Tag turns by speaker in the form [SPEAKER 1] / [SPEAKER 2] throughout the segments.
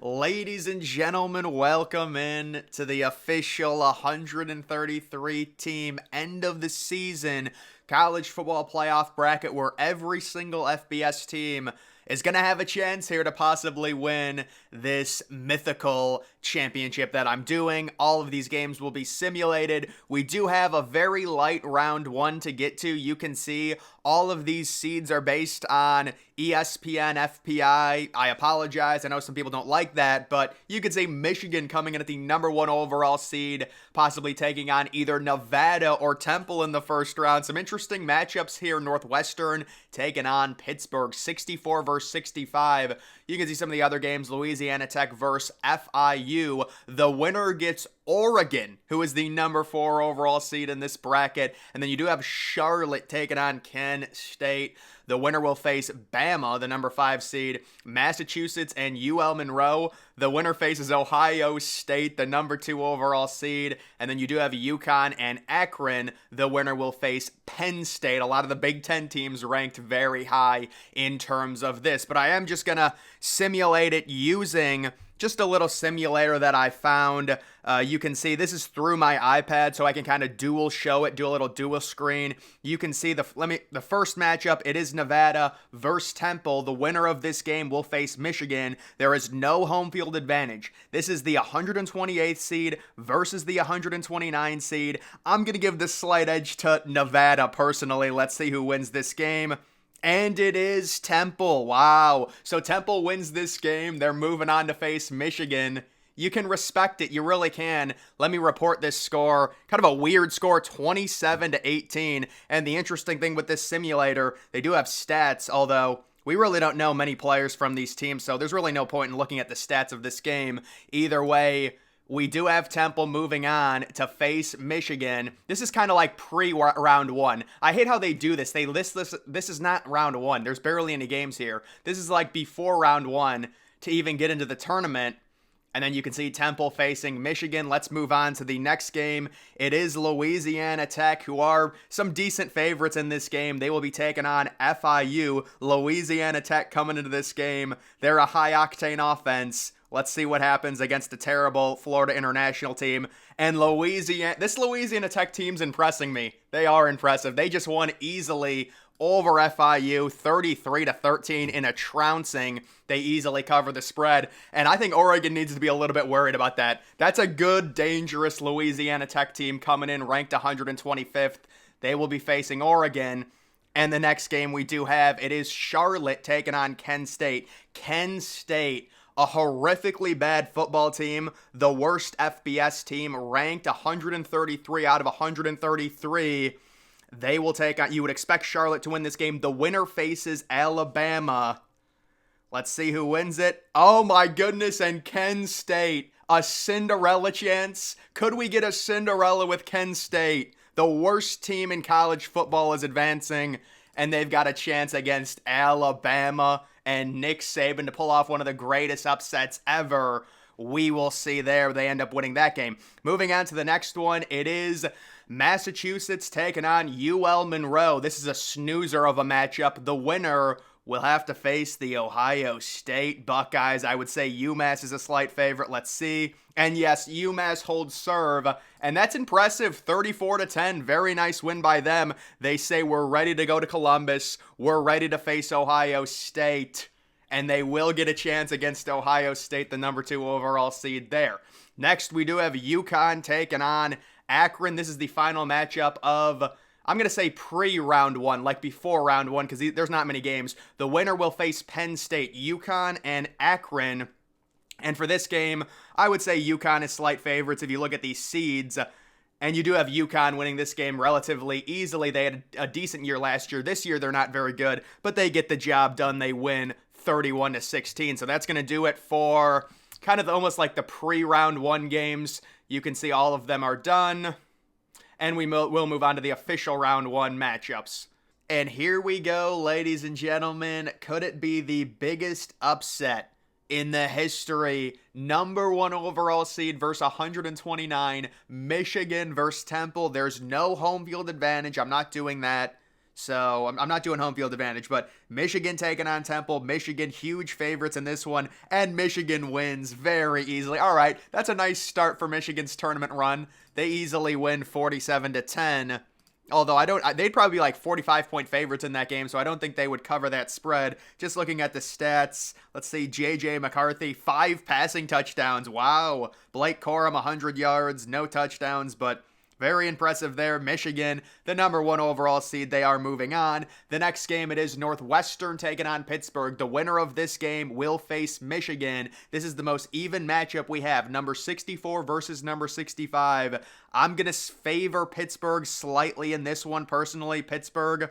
[SPEAKER 1] Ladies and gentlemen, welcome in to the official 133 team end of the season college football playoff bracket where every single FBS team is going to have a chance here to possibly win this mythical championship that I'm doing. All of these games will be simulated. We do have a very light round one to get to. You can see all of these seeds are based on ESPN, FPI. I apologize. I know some people don't like that, but you could say Michigan coming in at the number one overall seed, possibly taking on either Nevada or Temple in the first round. Some interesting matchups here. Northwestern taking on Pittsburgh, 64 versus 65. You can see some of the other games. Louisiana Tech versus FIU. The winner gets Oregon, who is the number 4 overall seed in this bracket. And then you do have Charlotte taking on Kent State. The winner will face Bama, the number 5 seed, Massachusetts, and UL Monroe. The winner faces Ohio State, the number 2 overall seed. And then you do have UConn and Akron. The winner will face Penn State. A lot of the Big Ten teams ranked very high in terms of this. But I am just going to simulate it using just a little simulator that I found. You can see this is through my iPad, so I can kind of dual show it, do a little dual screen. You can see the first matchup. It is Nevada versus Temple. The winner of this game will face Michigan. There is no home field advantage. This is the 128th seed versus the 129 seed. I'm going to give this slight edge to Nevada personally. Let's see who wins this game. And it is Temple. Wow. So Temple wins this game. They're moving on to face Michigan. You can respect it. You really can. Let me report this score. Kind of a weird score, 27-18. And the interesting thing with this simulator, they do have stats, although we really don't know many players from these teams, so there's really no point in looking at the stats of this game. Either way, we do have Temple moving on to face Michigan. This is kind of like pre-round one. I hate how they do this. They list this. This is not round one. There's barely any games here. This is like before round one to even get into the tournament. And then you can see Temple facing Michigan. Let's move on to the next game. It is Louisiana Tech, who are some decent favorites in this game. They will be taking on FIU. Louisiana Tech coming into this game. They're a high-octane offense. Let's see what happens against a terrible Florida International team. And this Louisiana Tech team's impressing me. They are impressive. They just won easily over FIU, 33-13 in a trouncing. They easily cover the spread. And I think Oregon needs to be a little bit worried about that. That's a good, dangerous Louisiana Tech team coming in ranked 125th. They will be facing Oregon. And the next game we do have, it is Charlotte taking on Kent State. Kent State, a horrifically bad football team, the worst FBS team, ranked 133 out of 133. They will take on, you would expect Charlotte to win this game. The winner faces Alabama. Let's see who wins it. Oh my goodness, and Kent State, a Cinderella chance. Could we get a Cinderella with Kent State? The worst team in college football is advancing, and they've got a chance against Alabama and Nick Saban to pull off one of the greatest upsets ever. We will see there. They end up winning that game. Moving on to the next one, it is Massachusetts taking on UL Monroe. This is a snoozer of a matchup. The winner will have to face the Ohio State Buckeyes. I would say UMass is a slight favorite. Let's see. And yes, UMass holds serve, and that's impressive, 34-10. Very nice win by them. They say we're ready to go to Columbus. We're ready to face Ohio State, and they will get a chance against Ohio State, the number 2 overall seed there. Next, we do have UConn taking on Akron. This is the final matchup of, I'm going to say pre-round one, like before round one, because there's not many games. The winner will face Penn State, UConn, and Akron. And for this game, I would say UConn is slight favorites if you look at these seeds. And you do have UConn winning this game relatively easily. They had a decent year last year. This year, they're not very good, but they get the job done. They win 31-16. So that's going to do it for kind of almost like the pre-round one games. You can see all of them are done. And we'll move on to the official round one matchups. And here we go, ladies and gentlemen. Could it be the biggest upset in the history? Number 1 overall seed versus 129. Michigan versus Temple. There's no home field advantage. I'm not doing that. So I'm not doing home field advantage, but Michigan taking on Temple. Michigan, huge favorites in this one, and Michigan wins very easily. All right, that's a nice start for Michigan's tournament run. They easily win 47-10. Although they'd probably be like 45-point favorites in that game, so I don't think they would cover that spread. Just looking at the stats, let's see, J.J. McCarthy, 5 passing touchdowns. Wow. Blake Corum, 100 yards, no touchdowns, but very impressive there. Michigan, the number 1 overall seed, they are moving on. The next game, it is Northwestern taking on Pittsburgh. The winner of this game will face Michigan. This is the most even matchup we have. Number 64 versus number 65. I'm going to favor Pittsburgh slightly in this one, personally. Pittsburgh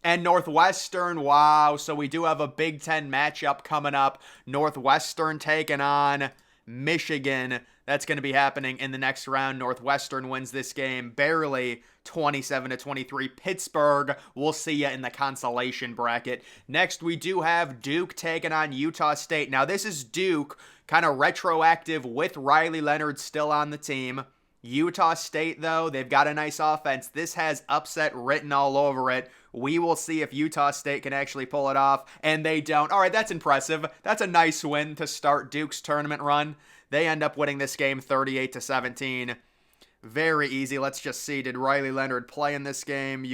[SPEAKER 1] and Northwestern, wow. So we do have a Big Ten matchup coming up. Northwestern taking on Michigan. That's going to be happening in the next round. Northwestern wins this game barely, 27-23. Pittsburgh, we'll see you in the consolation bracket. Next, we do have Duke taking on Utah State. Now, this is Duke, kind of retroactive with Riley Leonard still on the team. Utah State, though, they've got a nice offense. This has upset written all over it. We will see if Utah State can actually pull it off, and they don't. All right, that's impressive. That's a nice win to start Duke's tournament run. They end up winning this game 38-17. Very easy. Let's just see. Did Riley Leonard play in this game?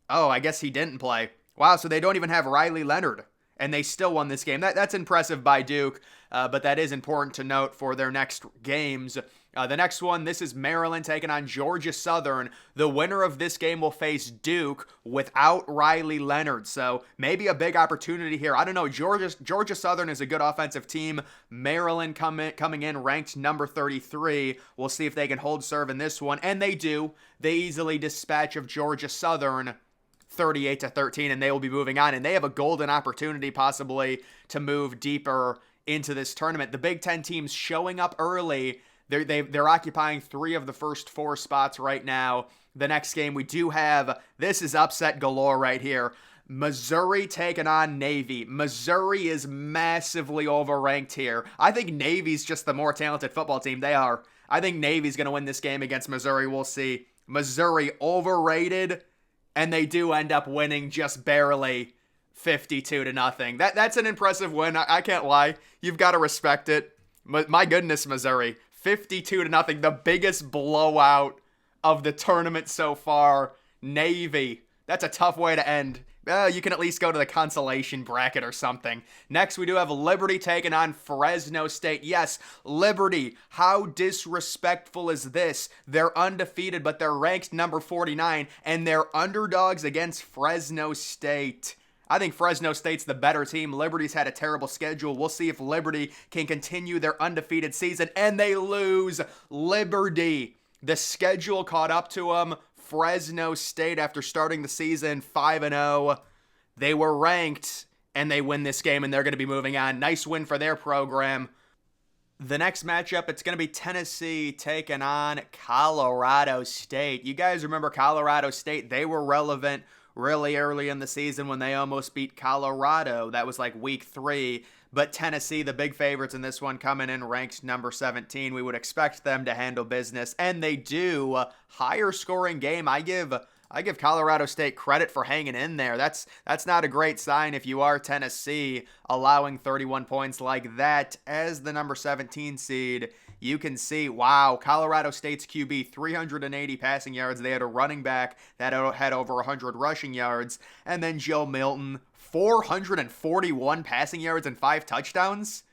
[SPEAKER 1] Oh, I guess he didn't play. Wow, so they don't even have Riley Leonard, and they still won this game. That's impressive by Duke, but that is important to note for their next games. The next one, this is Maryland taking on Georgia Southern. The winner of this game will face Duke without Riley Leonard. So maybe a big opportunity here. I don't know. Georgia Southern is a good offensive team. Maryland coming in ranked number 33. We'll see if they can hold serve in this one. And they do. They easily dispatch of Georgia Southern 38-13, and they will be moving on. And they have a golden opportunity possibly to move deeper into this tournament. The Big Ten teams showing up early. They're occupying 3 of the first 4 spots right now. The next game we do have, this is upset galore right here. Missouri taking on Navy. Missouri is massively overranked here. I think Navy's just the more talented football team. They are. I think Navy's going to win this game against Missouri. We'll see. Missouri overrated, and they do end up winning just barely 52-0. That's an impressive win. I can't lie. You've got to respect it. My goodness, Missouri. 52-0, the biggest blowout of the tournament so far. Navy, that's a tough way to end. You can at least go to the consolation bracket or something. Next, we do have Liberty taking on Fresno State. Yes, Liberty, how disrespectful is this? They're undefeated, but they're ranked number 49, and they're underdogs against Fresno State. I think Fresno State's the better team. Liberty's had a terrible schedule. We'll see if Liberty can continue their undefeated season, and they lose. Liberty, the schedule caught up to them. Fresno State, after starting the season 5-0, they were ranked, and they win this game, and they're going to be moving on. Nice win for their program. The next matchup, it's going to be Tennessee taking on Colorado State. You guys remember Colorado State? They were relevant really early in the season when they almost beat Colorado. That was like week 3. But Tennessee, the big favorites in this one, coming in ranked number 17. We would expect them to handle business, and they do. Higher scoring game. I give Colorado State credit for hanging in there. That's not a great sign if you are Tennessee, allowing 31 points like that as the number 17 seed. You can see, wow, Colorado State's QB, 380 passing yards. They had a running back that had over 100 rushing yards. And then Joe Milton, 441 passing yards and 5 touchdowns.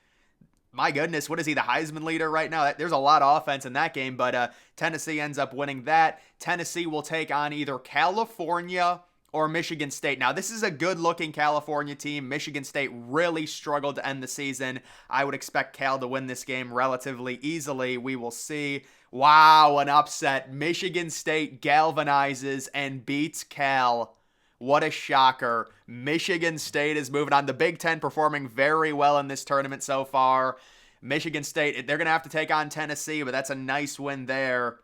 [SPEAKER 1] My goodness, what is he, the Heisman leader right now? There's a lot of offense in that game, but Tennessee ends up winning that. Tennessee will take on either California or Michigan State. Now, this is a good-looking California team. Michigan State really struggled to end the season. I would expect Cal to win this game relatively easily. We will see. Wow, an upset. Michigan State galvanizes and beats Cal. What a shocker. Michigan State is moving on. The Big Ten performing very well in this tournament so far. Michigan State, they're going to have to take on Tennessee, but that's a nice win there.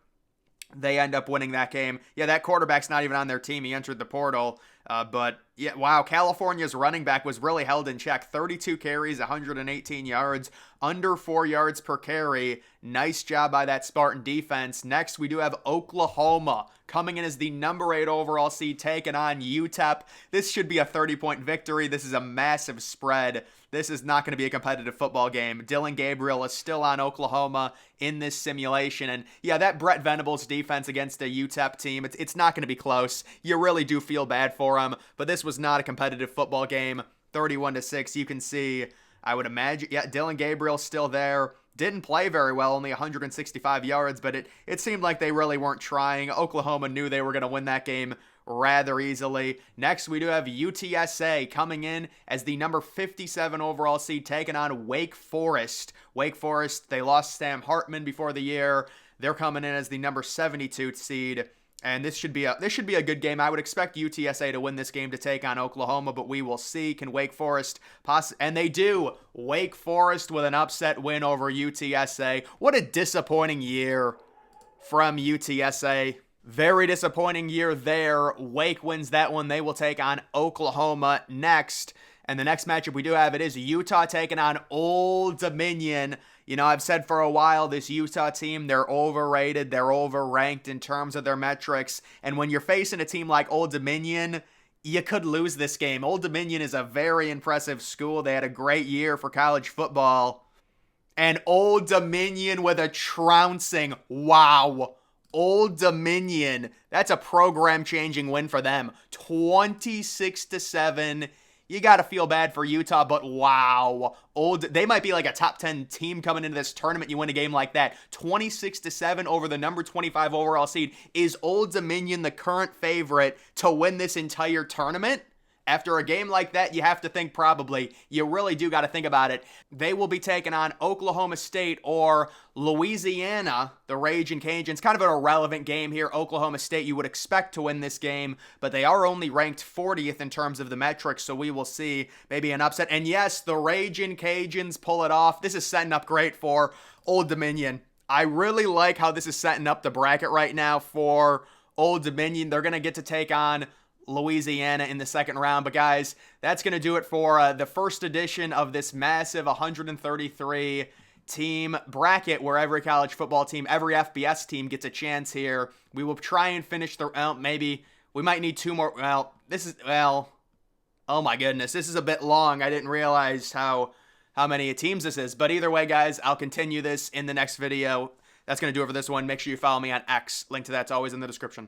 [SPEAKER 1] They end up winning that game. Yeah, that quarterback's not even on their team. He entered the portal. But yeah, wow, California's running back was really held in check. 32 carries, 118 yards, under 4 yards per carry. Nice job by that Spartan defense. Next, we do have Oklahoma coming in as the number 8 overall seed, taking on UTEP. This should be a 30-point victory. This is a massive spread. This is not going to be a competitive football game. Dylan Gabriel is still on Oklahoma in this simulation. And yeah, that Brett Venables defense against a UTEP team, it's not going to be close. You really do feel bad for him. But this was not a competitive football game. 31-6, you can see, I would imagine, yeah, Dylan Gabriel's still there. Didn't play very well, only 165 yards, but it seemed like they really weren't trying. Oklahoma knew they were going to win that game rather easily. Next, we do have UTSA coming in as the number 57 overall seed, taking on Wake Forest. Wake Forest, they lost Sam Hartman before the year. They're coming in as the number 72 seed. And this should be a good game. I would expect UTSA to win this game to take on Oklahoma, but we will see. Can Wake Forest and they do. Wake Forest with an upset win over UTSA. What a disappointing year from UTSA. Very disappointing year there. Wake wins that one. They will take on Oklahoma next. And the next matchup we do have, it is Utah taking on Old Dominion. You know, I've said for a while, this Utah team, they're overrated, they're overranked in terms of their metrics. And when you're facing a team like Old Dominion, you could lose this game. Old Dominion is a very impressive school. They had a great year for college football. And Old Dominion with a trouncing. Wow. Old Dominion, that's a program-changing win for them. 26-7. You got to feel bad for Utah, but wow. They might be like a top 10 team coming into this tournament. You win a game like that. 26-7 over the number 25 overall seed. Is Old Dominion the current favorite to win this entire tournament? After a game like that, you have to think probably. You really do got to think about it. They will be taking on Oklahoma State or Louisiana, the Ragin' Cajuns. Kind of an irrelevant game here. Oklahoma State, you would expect to win this game, but they are only ranked 40th in terms of the metrics, so we will see maybe an upset. And yes, the Ragin' Cajuns pull it off. This is setting up great for Old Dominion. I really like how this is setting up the bracket right now for Old Dominion. They're going to get to take on Louisiana in the second round. But guys, that's going to do it for the first edition of this massive 133 team bracket where every college football team, every FBS team gets a chance here. We will try and finish maybe we might need 2 more. Oh my goodness, this is a bit long. I didn't realize how many teams this is. But either way, guys, I'll continue this in the next video. That's going to do it for this one. Make sure you follow me on X. Link to that's always in the description.